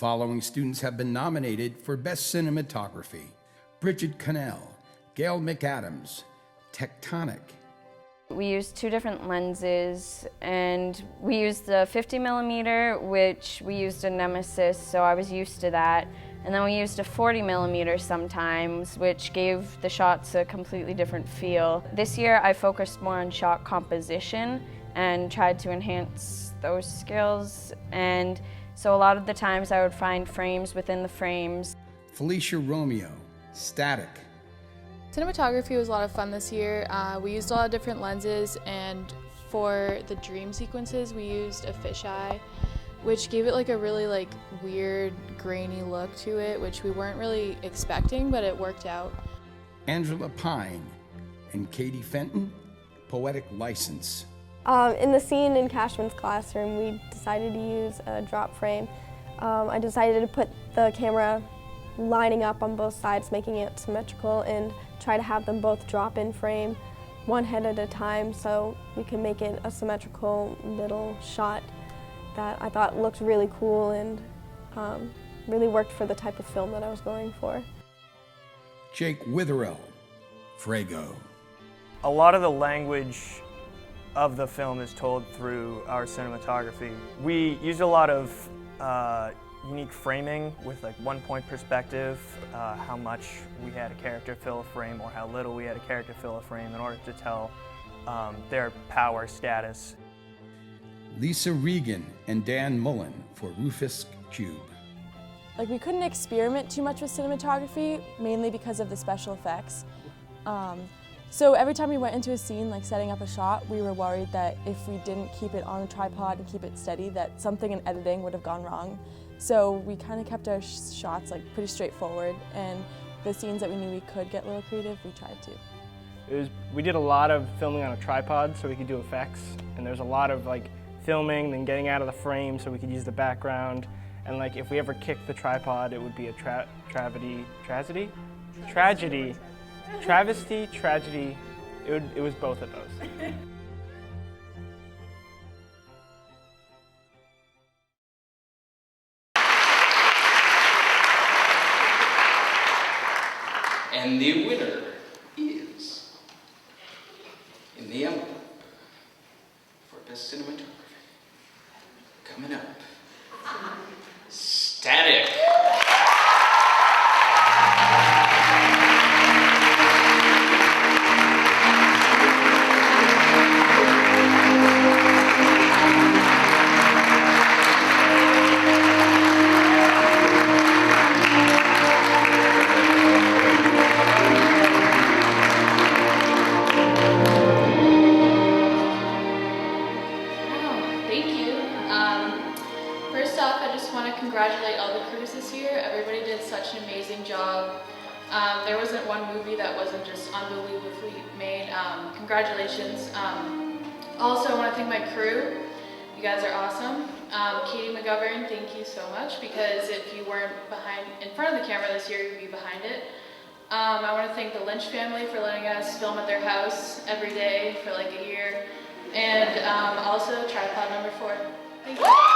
following students have been nominated for Best Cinematography: Bridget Connell, Gail McAdams, Tectonic. We used two different lenses, and we used the 50mm, which we used a Nemesis, so I was used to that. And then we used a 40mm sometimes, which gave the shots a completely different feel. This year I focused more on shot composition and tried to enhance those skills. And so a lot of the times I would find frames within the frames. Felicia Romeo, Static. Cinematography was a lot of fun this year. We used a lot of different lenses, and for the dream sequences we used a fisheye, which gave it like a really weird grainy look to it, which we weren't really expecting, but it worked out. Angela Pine and Katie Fenton, Poetic License. In the scene in Cashman's classroom, we decided to use a drop frame. I decided to put the camera lining up on both sides, making it symmetrical, and try to have them both drop in frame one head at a time so we can make it a symmetrical little shot that I thought looked really cool and really worked for the type of film that I was going for. Jake Witherell, Frago. A lot of the language of the film is told through our cinematography. We used a lot of unique framing with one-point perspective, how much we had a character fill a frame or how little we had a character fill a frame in order to tell their power status. Lisa Regan and Dan Mullen for Rufus Cube. We couldn't experiment too much with cinematography, mainly because of the special effects. So every time we went into a scene, setting up a shot, we were worried that if we didn't keep it on a tripod and keep it steady, that something in editing would have gone wrong. So we kind of kept our shots pretty straightforward, and the scenes that we knew we could get a little creative, we tried to. We did a lot of filming on a tripod so we could do effects, and there's a lot of filming, then getting out of the frame so we could use the background. And if we ever kicked the tripod, it would be a travesty. It was both of those. And the winner is, in the envelope for Best Cinematography, coming up, Static. First off, I just want to congratulate all the crews this year. Everybody did such an amazing job. There wasn't one movie that wasn't just unbelievably made. Congratulations. Also, I want to thank my crew. You guys are awesome. Katie McGovern, thank you so much, because if you weren't in front of the camera this year, you'd be behind it. I want to thank the Lynch family for letting us film at their house every day for a year. And also tripod number 4. Thank you.